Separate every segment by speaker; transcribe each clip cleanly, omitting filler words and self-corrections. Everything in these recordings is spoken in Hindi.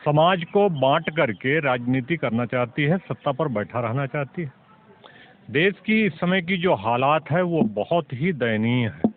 Speaker 1: समाज को बांट करके राजनीति करना चाहती है, सत्ता पर बैठा रहना चाहती है। देश की इस समय की जो हालात है वो बहुत ही दयनीय है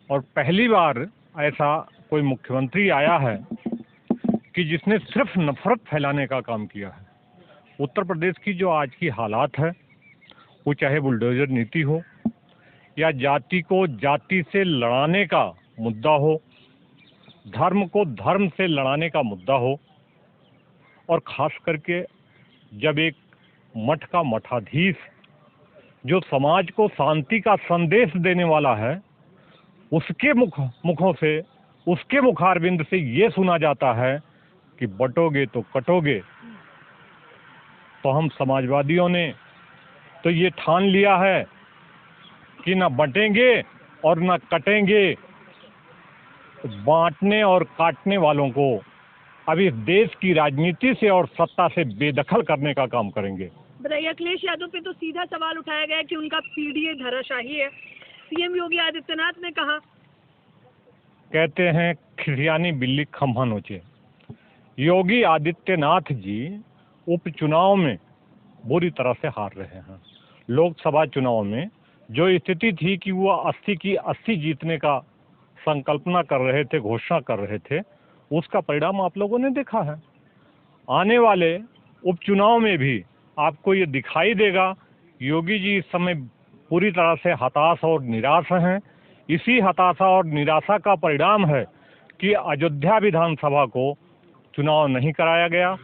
Speaker 1: और पहली बार ऐसा कोई मुख्यमंत्री आया है कि जिसने सिर्फ नफरत फैलाने का काम किया है। उत्तर प्रदेश की जो आज की हालात है वो चाहे बुलडोजर नीति हो या जाति को जाति से लड़ाने का मुद्दा हो, धर्म को धर्म से लड़ाने का मुद्दा हो, और खास करके जब एक मठ का मठाधीश जो समाज को शांति का संदेश देने वाला है उसके मुखों से, उसके मुखारबिंद से ये सुना जाता है कि बटोगे तो कटोगे। तो हम समाजवादियों ने तो ये ठान लिया है कि न बटेंगे और न कटेंगे। बांटने और काटने वालों को अब इस देश की राजनीति से और सत्ता से बेदखल करने का काम करेंगे।
Speaker 2: बताइए, अखिलेश यादव पे तो सीधा सवाल उठाया गया कि उनका पीडीए धराशाही है। सीएम योगी आदित्यनाथ ने कहा,
Speaker 1: कहते हैं खिसियानी बिल्ली खम्भा नोचे। योगी आदित्यनाथ जी उपचुनाव में बुरी तरह से हार रहे हैं। लोकसभा चुनाव में जो स्थिति थी कि वो 80 की 80 जीतने का संकल्पना कर रहे थे, घोषणा कर रहे थे, उसका परिणाम आप लोगों ने देखा है। आने वाले उपचुनाव में भी आपको ये दिखाई देगा योगी जी इस समय पूरी तरह से हताश और निराश हैं। इसी हताशा और निराशा का परिणाम है कि अयोध्या विधानसभा को चुनाव नहीं कराया गया।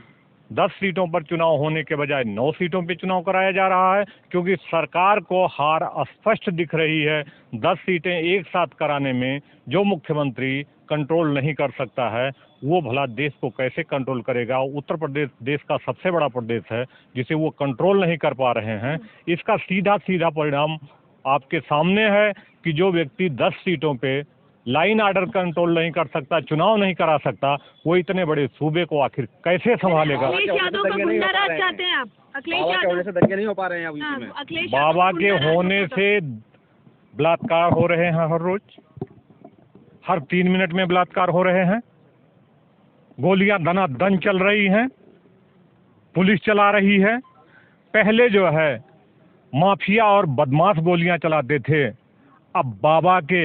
Speaker 1: 10 सीटों पर चुनाव होने के बजाय 9 सीटों पर चुनाव कराया जा रहा है क्योंकि सरकार को हार स्पष्ट दिख रही है। 10 सीटें एक साथ कराने में जो मुख्यमंत्री कंट्रोल नहीं कर सकता है वो भला देश को कैसे कंट्रोल करेगा। उत्तर प्रदेश देश का सबसे बड़ा प्रदेश है जिसे वो कंट्रोल नहीं कर पा रहे हैं। इसका सीधा सीधा परिणाम आपके सामने है कि जो व्यक्ति 10 सीटों पे लाइन ऑर्डर कंट्रोल नहीं कर सकता, चुनाव नहीं करा सकता, वो इतने बड़े सूबे को आखिर कैसे संभालेगा।
Speaker 2: अखिलेश यादव का गुंडा राज चाहते हैं आप? अखिलेश यादव
Speaker 3: से दंगे नहीं हो पा रहे हैं अभी।
Speaker 1: बाबा के होने से बलात्कार हो रहे हैं, हर रोज हर 3 मिनट में बलात्कार हो रहे हैं। गोलियां दनादन चल रही हैं, पुलिस चला रही है। पहले जो है माफिया और बदमाश गोलियां चलाते थे, अब बाबा के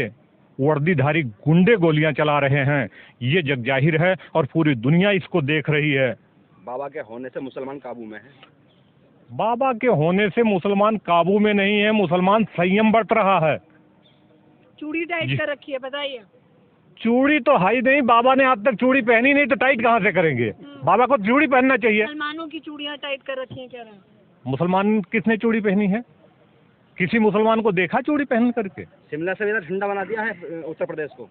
Speaker 1: वर्दीधारी गुंडे गोलियां चला रहे हैं। ये जग जाहिर है और पूरी दुनिया इसको देख रही है।
Speaker 3: बाबा के होने से मुसलमान काबू में है।
Speaker 1: बाबा के होने से मुसलमान काबू में नहीं है, मुसलमान संयम बरत रहा है।
Speaker 2: चूड़ी टाइट कर रखी है, बताइए।
Speaker 1: चूड़ी तो हाई नहीं, बाबा ने आज तक चूड़ी पहनी नहीं तो टाइट कहाँ से करेंगे। बाबा को चूड़ी पहनना चाहिए।
Speaker 2: मुसलमानों की चूड़ियां टाइट कर रखी हैं, कह रहे हैं।
Speaker 1: मुसलमान किसने चूड़ी पहनी है? किसी मुसलमान को देखा चूड़ी पहन करके?
Speaker 3: शिमला से भी ठंडा बना दिया है उत्तर प्रदेश को।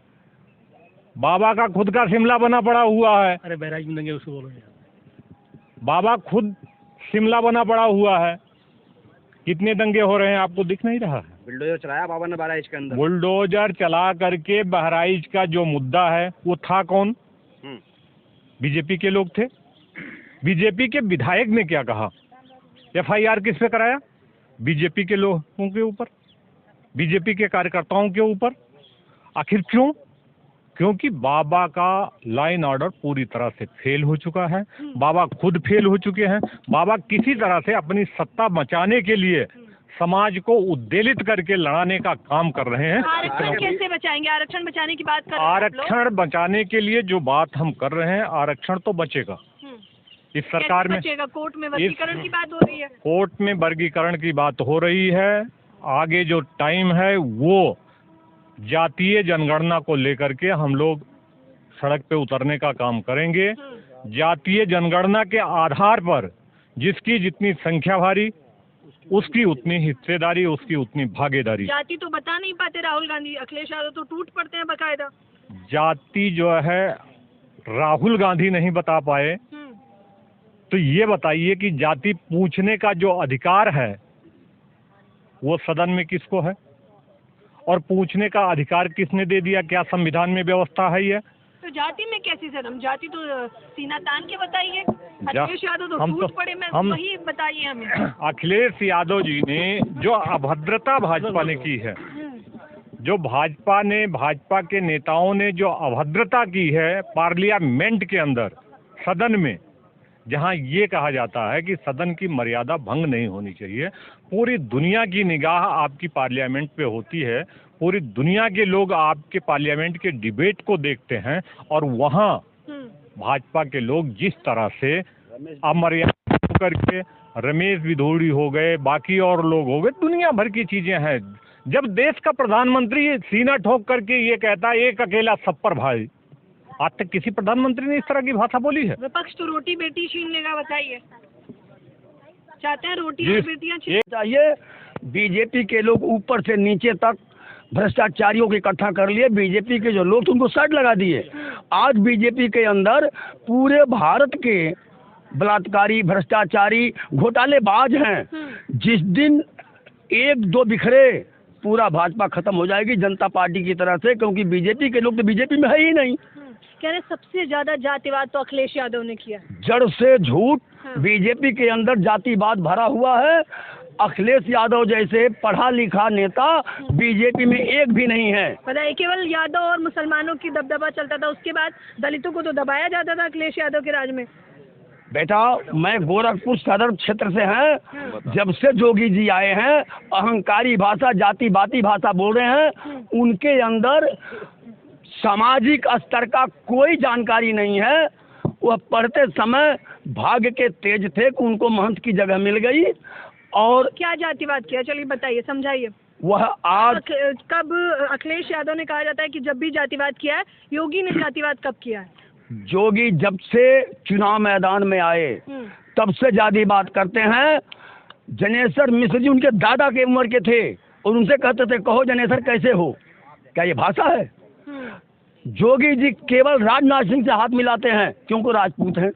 Speaker 1: बाबा का खुद का शिमला बना पड़ा हुआ है।
Speaker 4: अरे बहराइच में दंगे उसको बोलो।
Speaker 1: बाबा खुद शिमला बना पड़ा हुआ है। कितने दंगे हो रहे हैं आपको दिख नहीं रहा है?
Speaker 3: बुलडोजर चलाया बाबा ने बहराइच के अंदर।
Speaker 1: बुलडोजर चला करके बहराइच का जो मुद्दा है वो था कौन? बीजेपी के लोग थे। बीजेपी के विधायक ने क्या कहा? FIR किस पे कराया? बीजेपी के लोगों के ऊपर, बीजेपी के कार्यकर्ताओं के ऊपर। आखिर क्यों? क्योंकि बाबा का लाइन ऑर्डर पूरी तरह से फेल हो चुका है। बाबा खुद फेल हो चुके हैं। बाबा किसी तरह से अपनी सत्ता बचाने के लिए समाज को उद्वेलित करके लड़ाने का काम कर रहे हैं।
Speaker 2: आरक्षण कैसे बचाएंगे? आरक्षण बचाने की बात कर रहे हैं।
Speaker 1: आरक्षण बचाने के लिए जो बात हम कर रहे हैं, आरक्षण तो बचेगा। इस सरकार में
Speaker 2: कोर्ट में वर्गीकरण की बात हो रही है।
Speaker 1: कोर्ट में वर्गीकरण की बात हो रही है। आगे जो टाइम है वो जातीय जनगणना को लेकर के हम लोग सड़क पे उतरने का काम करेंगे। जातीय जनगणना के आधार पर जिसकी जितनी संख्या भारी उसकी उतनी हिस्सेदारी, उसकी उतनी भागीदारी।
Speaker 2: जाति तो बता नहीं पाते राहुल गांधी, अखिलेश यादव तो टूट पड़ते हैं बकायदा।
Speaker 1: जाति जो है राहुल गांधी नहीं बता पाए तो ये बताइए कि जाति पूछने का जो अधिकार है वो सदन में किसको है और पूछने का अधिकार किसने दे दिया? क्या संविधान में व्यवस्था है ये?
Speaker 2: तो जाति में कैसी सर? हम जाति तो सीना तान के बताइए। अखिलेश यादव तो टूट पड़े में वही बताइए हमें।
Speaker 1: अखिलेश यादव जी ने जो अभद्रता भाजपा ने की है, जो भाजपा के नेताओं ने जो अभद्रता की है पार्लियामेंट के अंदर, सदन में जहां ये कहा जाता है कि सदन की मर्यादा भंग नहीं होनी चाहिए, पूरी दुनिया की निगाह आपकी पार्लियामेंट पे होती है, पूरी दुनिया के लोग आपके पार्लियामेंट के डिबेट को देखते हैं, और वहां भाजपा के लोग जिस तरह से अमर्यादा होकर के रमेश बिधूड़ी हो गए, बाकी और लोग हो गए, दुनिया भर की चीजें हैं। जब देश का प्रधानमंत्री सीना ठोक करके ये कहता है एक अकेला सब पर भाई, आज तक किसी प्रधानमंत्री ने इस तरह की भाषा बोली है?
Speaker 2: विपक्ष तो रोटी बेटी छीन लेगा, बताइए, चाहते हैं रोटी और बेटियां छीन
Speaker 4: चाहिए। बीजेपी के लोग ऊपर से नीचे तक भ्रष्टाचारियों को इकट्ठा कर लिए, बीजेपी के जो लोग उनको शर्ट लगा दिए। आज बीजेपी के अंदर पूरे भारत के बलात्कारी, भ्रष्टाचारी, घोटालेबाज हैं। जिस दिन एक दो बिखरे पूरा भाजपा खत्म हो जाएगी जनता पार्टी की तरह से, क्योंकि बीजेपी के लोग तो बीजेपी में है ही नहीं।
Speaker 2: कह रहे सबसे ज्यादा जातिवाद तो अखिलेश यादव ने किया,
Speaker 4: जड़ से झूठ। बीजेपी के अंदर जातिवाद भरा हुआ है। अखिलेश यादव जैसे पढ़ा लिखा नेता बीजेपी में एक भी नहीं है।
Speaker 2: बताइए, केवल यादव और मुसलमानों की दबदबा चलता था, उसके बाद दलितों को तो दबाया जाता था अखिलेश यादव के राज में।
Speaker 4: बेटा, मैं गोरखपुर सदर क्षेत्र से हैं। जब से जोगी जी आए हैं, अहंकारी भाषा, जातिवादी भाषा बोल रहे हैं। उनके अंदर सामाजिक स्तर का कोई जानकारी नहीं है। वह पढ़ते समय भाग्य के तेज थे कि उनको महंत की जगह मिल गई। और
Speaker 2: क्या जातिवाद किया, चलिए बताइए, समझाइए।
Speaker 4: वह आज
Speaker 2: कब अखिलेश यादव ने कहा जाता है कि जब भी जातिवाद किया है, योगी ने जातिवाद कब किया है?
Speaker 4: जोगी जब से चुनाव मैदान में आए तब से जातिवाद करते हैं। जनेश्वर मिश्र जी उनके दादा के उम्र के थे और उनसे कहते थे कहो जनेश्वर कैसे हो। क्या ये भाषा है? जोगी जी केवल राजनाथ सिंह से हाथ मिलाते हैं क्योंकि राजपूत हैं,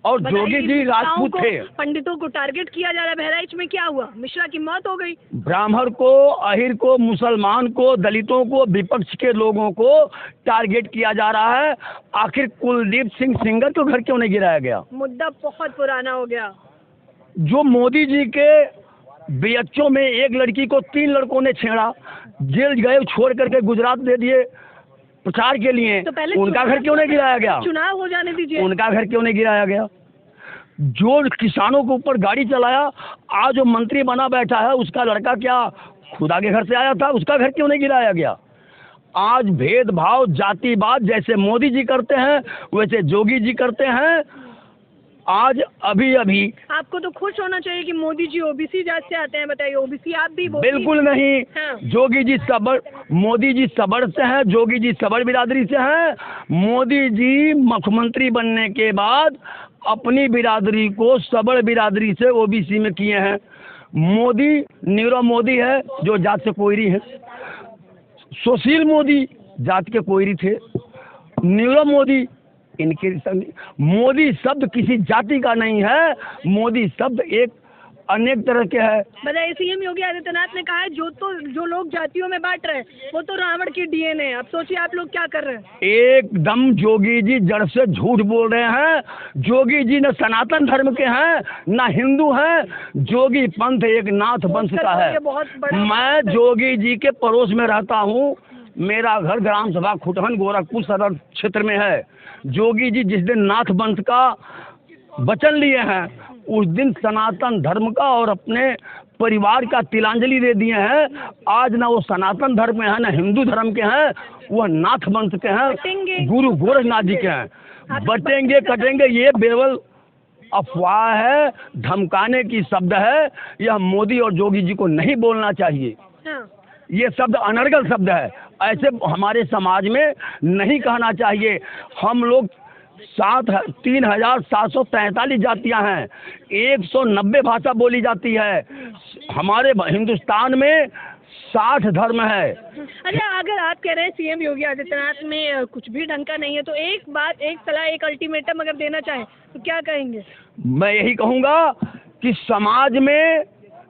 Speaker 4: और जोगी जी राजपूत थे।
Speaker 2: पंडितों को टारगेट किया जा रहा है। बहराइच में क्या हुआ? मिश्रा की मौत हो गई।
Speaker 4: ब्राह्मण को, अहिर को, मुसलमान को, दलितों को, विपक्ष के लोगों को टारगेट किया जा रहा है। आखिर कुलदीप सिंह सेंगर को घर क्यों नहीं गिराया गया?
Speaker 2: मुद्दा बहुत पुराना हो गया।
Speaker 4: जो मोदी जी के बीएचओ में एक लड़की को 3 लड़कों ने छेड़ा, जेल गए, छोड़ करके गुजरात दे दिए प्रचार के लिए,
Speaker 2: तो पहले
Speaker 4: उनका घर क्यों नहीं गिराया गया?
Speaker 2: चुनाव हो जाने दीजिए।
Speaker 4: उनका घर क्यों नहीं गिराया गया? जो किसानों के ऊपर गाड़ी चलाया, आज जो मंत्री बना बैठा है उसका लड़का क्या खुदा के घर से आया था? उसका घर क्यों नहीं गिराया गया? आज भेदभाव, जातिवाद जैसे मोदी जी करते हैं वैसे जोगी जी करते हैं। आज अभी
Speaker 2: आपको तो खुश होना चाहिए कि मोदी जी ओबीसी जात से आते हैं। बताइए, ओबीसी आप भी?
Speaker 4: बिल्कुल नहीं।
Speaker 2: हाँ।
Speaker 4: जोगी जी सबड़, मोदी जी सबड़ से हैं, जोगी जी सबड़ बिरादरी से हैं। मोदी जी मुख्यमंत्री बनने के बाद अपनी बिरादरी को सबड़ बिरादरी से ओबीसी में किए हैं। मोदी नीरव मोदी है जो जात से कोयरी है। सुशील मोदी जात के कोयरी थे। नीरव मोदी इनके मोदी शब्द किसी जाति का नहीं है। मोदी शब्द एक अनेक तरह के है।
Speaker 2: बताइए, सीएम योगी आदित्यनाथ ने कहा है जो लोग जातियों में बांट रहे हैं वो तो रावण की डीएनए है। अब सोचिए आप लोग क्या कर रहे हैं।
Speaker 4: एकदम जोगी जी जड़ से झूठ बोल रहे हैं। जोगी जी न सनातन धर्म के हैं न हिंदू हैं। जोगी पंथ एक नाथ वंश का है। मैं जोगी जी के पड़ोस में रहता हूँ। मेरा घर ग्राम सभा खुटहन गोरखपुर सदर क्षेत्र में है। जोगी जी जिस दिन नाथ वंश का वचन लिए हैं उस दिन सनातन धर्म का और अपने परिवार का तिलांजलि दे दिए हैं। आज ना वो सनातन धर्म में है ना हिंदू धर्म के हैं, वह नाथ वंश के हैं, गुरु गोरखनाथ जी के हैं। बटेंगे कटेंगे ये बेवल अफवाह है, धमकाने की शब्द है। यह मोदी और जोगी जी को नहीं बोलना चाहिए। ये शब्द अनर्गल शब्द है, ऐसे हमारे समाज में नहीं कहना चाहिए। हम लोग 3,743 जातियां हैं, 190 भाषा बोली जाती है। हमारे हिंदुस्तान में 60 धर्म है।
Speaker 2: अच्छा, अगर आप कह रहे हैं सीएम योगी आदित्यनाथ में कुछ भी ढंग का नहीं है, तो एक बात, एक सलाह, एक अल्टीमेटम अगर देना चाहें तो क्या कहेंगे?
Speaker 4: मैं यही कहूँगा कि समाज में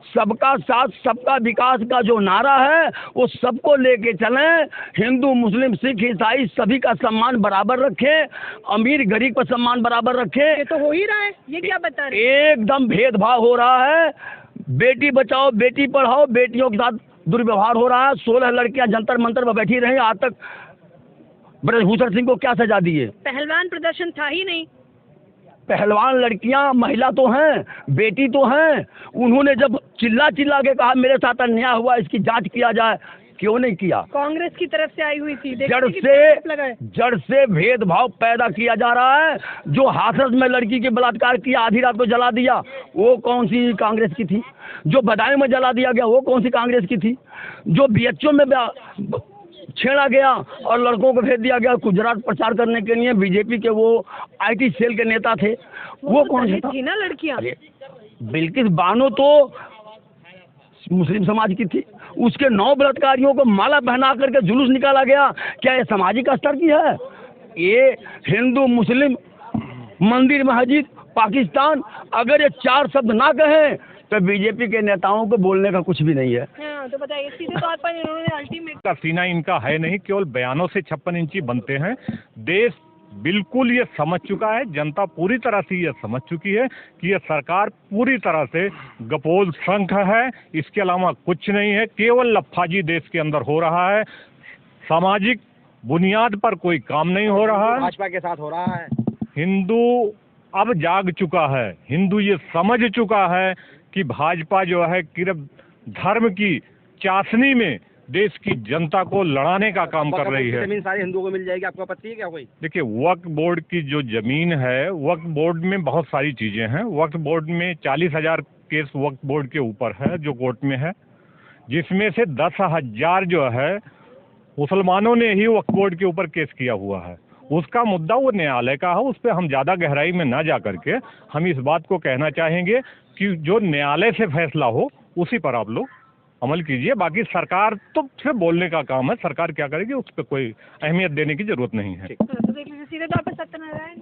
Speaker 4: सबका साथ सबका विकास का जो नारा है वो सबको लेके चलें। हिंदू, मुस्लिम, सिख, ईसाई सभी का सम्मान बराबर रखें। अमीर गरीब का सम्मान बराबर रखें।
Speaker 2: ये तो हो ही रहा है। ये क्या बता रहे हैं?
Speaker 4: एकदम भेदभाव हो रहा है। बेटी बचाओ बेटी पढ़ाओ, बेटियों के साथ दुर्व्यवहार हो रहा है। 16 लड़कियां जंतर मंतर पर बैठी रही। आज तक ब्रजभूषण सिंह को क्या सजा दी है?
Speaker 2: पहलवान प्रदर्शन था ही नहीं।
Speaker 4: पहलवान लड़कियां महिला तो हैं, बेटी तो हैं, उन्होंने जब चिल्ला चिल्ला के कहा मेरे साथ अन्याय हुआ, इसकी जांच किया जाए, क्यों नहीं किया?
Speaker 2: कांग्रेस की तरफ से आई हुई थी,
Speaker 4: जड़ से भेदभाव पैदा किया जा रहा है। जो हाथरस में लड़की के बलात्कार किया, आधी रात को जला दिया, वो कौन सी कांग्रेस की थी? जो बदायूं में जला दिया गया, वो कौन सी कांग्रेस की थी? जो बीएचओ में छेड़ा गया और लड़कों को भेज दिया गया गुजरात प्रचार करने के लिए, बीजेपी के वो आईटी सेल के नेता थे, वो कौन सा था?
Speaker 2: थी ना लड़कियां।
Speaker 4: बिल्किस बानो तो मुस्लिम समाज की थी, उसके 9 बलात्कारियों को माला पहना करके जुलूस निकाला गया। क्या ये सामाजिक स्तर की है? ये हिंदू मुस्लिम मंदिर मस्जिद पाकिस्तान, अगर ये 4 शब्द ना कहें तो बीजेपी के नेताओं को बोलने का कुछ भी नहीं है।
Speaker 2: हाँ, तो बताइए, सीधे तौर पर इन्होंने अल्टीमेट
Speaker 1: का सीना इनका है नहीं, केवल बयानों से 56 इंची बनते हैं। देश बिल्कुल ये समझ चुका है, जनता पूरी तरह से ये समझ चुकी है कि ये सरकार पूरी तरह से गपोल शंख है, इसके अलावा कुछ नहीं है। केवल लफ्फाजी देश के अंदर हो रहा है, सामाजिक बुनियाद पर कोई काम नहीं हो रहा है।
Speaker 3: भाजपा के साथ हो रहा है।
Speaker 1: हिंदू अब जाग चुका है, हिंदू ये समझ चुका है कि भाजपा जो है सिर्फ धर्म की चाशनी में देश की जनता को लड़ाने का काम कर रही है।
Speaker 3: जमीन सारी हिंदुओं को मिल जाएगी, आपको आपत्ति है क्या कोई?
Speaker 1: देखिए, वक्फ बोर्ड की जो जमीन है, वक्फ बोर्ड में बहुत सारी चीजें हैं। वक्फ बोर्ड में 40,000 केस वक्फ बोर्ड के ऊपर है जो कोर्ट में है, जिसमें से 10,000 जो है मुसलमानों ने ही वक्फ बोर्ड के ऊपर केस किया हुआ है। उसका मुद्दा वो न्यायालय का है, उस पर हम ज़्यादा गहराई में ना जा करके हम इस बात को कहना चाहेंगे कि जो न्यायालय से फैसला हो उसी पर आप लोग अमल कीजिए। बाकी सरकार तो सिर्फ बोलने का काम है, सरकार क्या करेगी उस पर कोई अहमियत देने की जरूरत नहीं है।
Speaker 2: तो देख लीजिए, सीधे तौर पर सत्यनारायण